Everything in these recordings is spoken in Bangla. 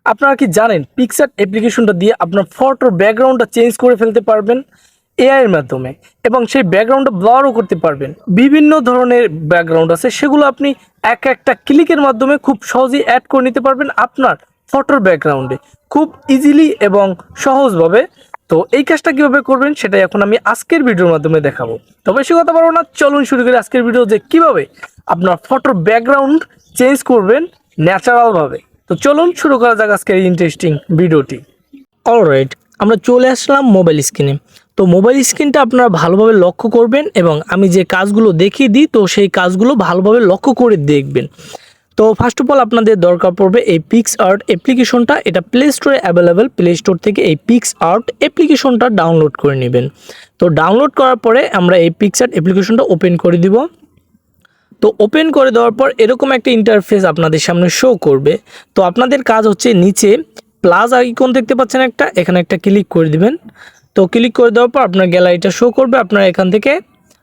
আপনারা কি জানেন পিক্সআর্ট অ্যাপ্লিকেশনটা দিয়ে আপনার ফটোর ব্যাকগ্রাউন্ডটা চেঞ্জ করে ফেলতে পারবেন এআই এর মাধ্যমে, এবং সেই ব্যাকগ্রাউন্ডটা ব্লারও করতে পারবেন। বিভিন্ন ধরনের ব্যাকগ্রাউন্ড আছে, সেগুলো আপনি একটা ক্লিকের মাধ্যমে খুব সহজেই অ্যাড করে নিতে পারবেন আপনার ফটোর ব্যাকগ্রাউন্ডে, খুব ইজিলি এবং সহজভাবে। তো এই কাজটা কিভাবে করবেন সেটাই এখন আমি আজকের ভিডিওর মাধ্যমে দেখাবো। তবে বেশি কথা বলবো না, চলুন শুরু করি আজকের ভিডিও, যে কিভাবে আপনার ফটোর ব্যাকগ্রাউন্ড চেঞ্জ করবেন ন্যাচারালভাবে। তো চলুন শুরু করা যাক আজকের এই ইন্টারেস্টিং ভিডিওটি। অলরাইট, আমরা চলে আসলাম মোবাইল স্ক্রিনে। তো মোবাইল স্ক্রিনটা আপনারা ভালোভাবে লক্ষ্য করবেন এবং আমি যে কাজগুলো দেখিয়ে দিই তো সেই কাজগুলো ভালোভাবে লক্ষ্য করে দেখবেন। তো ফার্স্ট অফ অল আপনাদের দরকার পড়বে এই পিক্সআর্ট অ্যাপ্লিকেশনটা। এটা প্লে স্টোরে অ্যাভেলেবেল, প্লে স্টোর থেকে এই পিক্সআর্ট অ্যাপ্লিকেশনটা ডাউনলোড করে নেবেন। তো ডাউনলোড করার পরে আমরা এই পিক্সআর্ট অ্যাপ্লিকেশনটা ওপেন করে দিব। তো ওপেন করে দেওয়ার পর এরকম একটা ইন্টারফেস আপনাদের সামনে শো করবে। তো আপনাদের কাজ হচ্ছে নিচে প্লাস আইকন দেখতে পাচ্ছেন একটা, এখানে একটা ক্লিক করে দিবেন। তো ক্লিক করে দেওয়ার পর আপনার গ্যালারিটা শো করবে। আপনারা এখান থেকে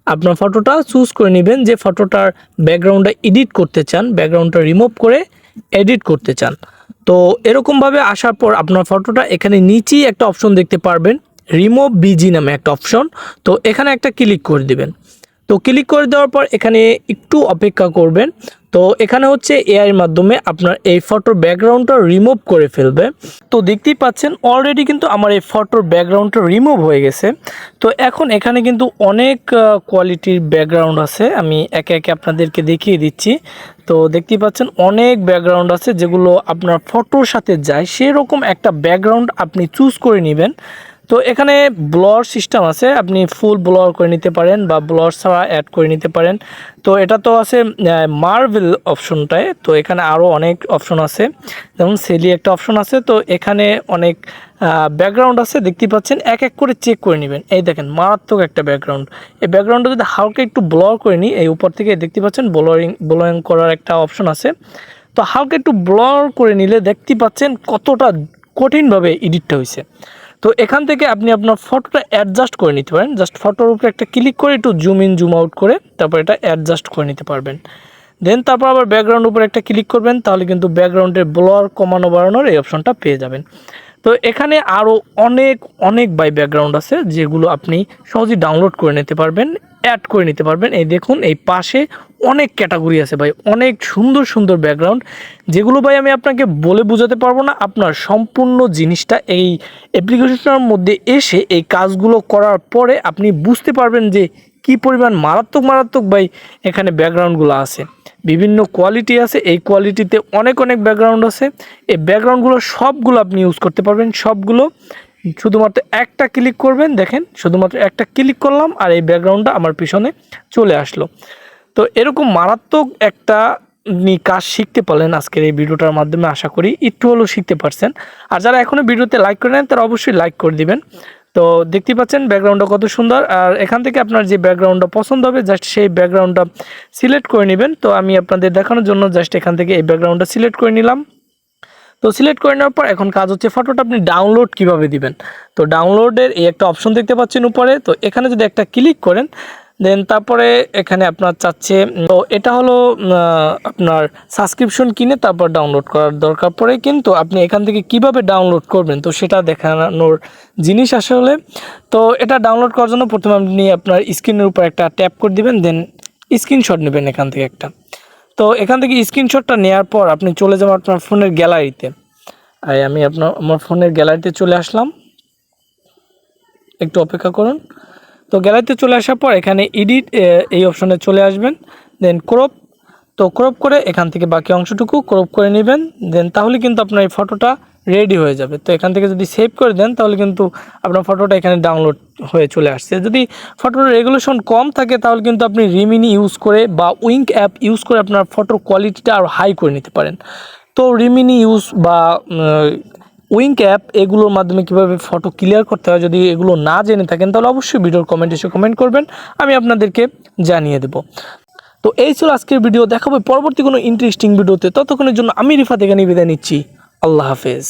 আপনার ফটোটা চুজ করে নেবেন, যে ফটোটার ব্যাকগ্রাউন্ডটা এডিট করতে চান, ব্যাকগ্রাউন্ডটা রিমুভ করে এডিট করতে চান। তো এরকমভাবে আসার পর আপনার ফটোটা এখানে নিচেই একটা অপশন দেখতে পারবেন, রিমুভ বিজি নামে একটা অপশন। তো এখানে একটা ক্লিক করে দিবেন। তো ক্লিক করে দেওয়ার পর এখানে একটু অপেক্ষা করবেন। তো এখানে হচ্ছে এআইয়ের মাধ্যমে আপনার এই ফটোর ব্যাকগ্রাউন্ডটা রিমুভ করে ফেলবে। তো দেখতেই পাচ্ছেন অলরেডি কিন্তু আমার এই ফটোর ব্যাকগ্রাউন্ডটা রিমুভ হয়ে গেছে। তো এখন এখানে কিন্তু অনেক কোয়ালিটির ব্যাকগ্রাউন্ড আছে, আমি একে একে আপনাদেরকে দেখিয়ে দিচ্ছি। তো দেখতেই পাচ্ছেন অনেক ব্যাকগ্রাউন্ড আছে যেগুলো আপনার ফটোর সাথে যায়, সেরকম একটা ব্যাকগ্রাউন্ড আপনি চুজ করে নেবেন। তো এখানে ব্লর সিস্টেম আছে, আপনি ফুল ব্লর করে নিতে পারেন বা ব্লর ছাড়া অ্যাড করে নিতে পারেন। তো এটা তো আছে মার্ভেল অপশনটায়। তো এখানে আরও অনেক অপশন আছে, যেমন সেলি একটা অপশন আছে। তো এখানে অনেক ব্যাকগ্রাউন্ড আছে, দেখতেই পাচ্ছেন, এক এক করে চেক করে নেবেন। এই দেখেন মারাত্মক একটা ব্যাকগ্রাউন্ড। এই ব্যাকগ্রাউন্ডটা যদি হালকা একটু ব্লর করে নিই, এই উপর থেকে দেখতে পাচ্ছেন ব্লোয়িং করার একটা অপশন আছে। তো হালকা একটু ব্লর করে নিলে দেখতে পাচ্ছেন কতটা কঠিনভাবে এডিটটা হয়েছে। তো এখান থেকে আপনি আপনার ফটোটা অ্যাডজাস্ট করে নিতে পারেন, জাস্ট ফটোর উপরে একটা ক্লিক করে একটু জুম ইন জুম আউট করে তারপর এটা অ্যাডজাস্ট করে নিতে পারবেন। দেন তারপর আবার ব্যাকগ্রাউন্ড উপরে একটা ক্লিক করবেন, তাহলে কিন্তু ব্যাকগ্রাউন্ডের ব্লার কমানো বাড়ানোর এই অপশনটা পেয়ে যাবেন। তো এখানে আরও অনেক অনেক ব্যাকগ্রাউন্ড আছে যেগুলো আপনি সহজেই ডাউনলোড করে নিতে পারবেন, অ্যাড করে নিতে পারবেন। এই দেখুন এই পাশে অনেক ক্যাটাগরি আছে ভাই, অনেক সুন্দর সুন্দর ব্যাকগ্রাউন্ড, যেগুলো ভাই আমি আপনাকে বলে বোঝাতে পারবো না। আপনার সম্পূর্ণ জিনিসটা এই অ্যাপ্লিকেশনের মধ্যে এসে এই কাজগুলো করার পরে আপনি বুঝতে পারবেন যে কি পরিমাণ মারাত্মক মারাত্মক ভাই এখানে ব্যাকগ্রাউন্ডগুলো আছে। বিভিন্ন কোয়ালিটি আছে, এই কোয়ালিটিতে অনেক অনেক ব্যাকগ্রাউন্ড আছে। এই ব্যাকগ্রাউন্ডগুলো সবগুলো আপনি ইউজ করতে পারবেন, সবগুলো। শুধুমাত্র একটা ক্লিক করবেন, দেখেন শুধুমাত্র একটা ক্লিক করলাম আর এই ব্যাকগ্রাউন্ডটা আমার পিছনে চলে আসলো। তো এরকম মারাত্মক একটা কাজ শিখতে পারলেন আজকের এই ভিডিওটার মাধ্যমে, আশা করি একটু হলেও শিখতে পারছেন। আর যারা এখনও ভিডিওতে লাইক করে নেন তারা অবশ্যই লাইক করে দিবেন। তো দেখতেই পাচ্ছেন ব্যাকগ্রাউন্ডটা কত সুন্দর। আর এখান থেকে আপনার যে ব্যাকগ্রাউন্ডটা পছন্দ হবে জাস্ট সেই ব্যাকগ্রাউন্ডটা সিলেক্ট করে নেবেন। তো আমি আপনাদের দেখানোর জন্য জাস্ট এখান থেকে এই ব্যাকগ্রাউন্ডটা সিলেক্ট করে নিলাম। তো সিলেক্ট করে নেওয়ার পর এখন কাজ হচ্ছে ফটোটা আপনি ডাউনলোড কিভাবে দিবেন। তো ডাউনলোডের এই একটা অপশন দেখতে পাচ্ছেন উপরে, তো এখানে যদি একটা ক্লিক করেন দেন তারপরে এখানে আপনার চাচ্ছে, তো এটা হলো আপনার সাবস্ক্রিপশন কিনে তারপর ডাউনলোড করার দরকার পড়ে, কিন্তু আপনি এখান থেকে কিভাবে ডাউনলোড করবেন তো সেটা দেখানোর জিনিস আসলে। তো এটা ডাউনলোড করার জন্য প্রথমে আপনি আপনার স্ক্রিনের উপর একটা ট্যাপ করে দিবেন, দেন স্ক্রিনশট নেবেন এখান থেকে একটা। তো এখান থেকে স্ক্রিনশটটা নেওয়ার পর আপনি চলে যাবেন আপনার ফোনের গ্যালারিতে। আমি আমার ফোনের গ্যালারিতে চলে আসলাম, একটু অপেক্ষা করুন। তো গ্যালারিতে চলে আসার পর এখানে এডিট এই অপশনে চলে আসবেন, দেন ক্রপ। তো ক্রপ করে এখান থেকে বাকি অংশটুকু ক্রপ করে নেবেন, দেন তাহলে কিন্তু আপনার এই ফটোটা রেডি হয়ে যাবে। তো এখান থেকে যদি সেভ করে দেন তাহলে কিন্তু আপনার ফটোটা এখানে ডাউনলোড হয়ে চলে আসছে। যদি ফটোর রেগুলেশন কম থাকে তাহলে কিন্তু আপনি রিমিনি ইউজ করে বা উইঙ্ক অ্যাপ ইউজ করে আপনার ফটোর কোয়ালিটিটা আরও হাই করে নিতে পারেন। তো রিমিনি ইউজ বা উইঙ্ক অ্যাপ এগুলোর মাধ্যমে কীভাবে ফটো ক্লিয়ার করতে হয় যদি এগুলো না জেনে থাকেন তাহলে অবশ্যই ভিডিওর কমেন্ট এসে কমেন্ট করবেন, আমি আপনাদেরকে জানিয়ে দেব। তো এই ছিল আজকের ভিডিও, দেখাবো পরবর্তী কোনো ইন্টারেস্টিং ভিডিওতে। ততক্ষণের জন্য আমি রিফাত এখানে বিদায় নিচ্ছি। আল্লাহ হাফেজ।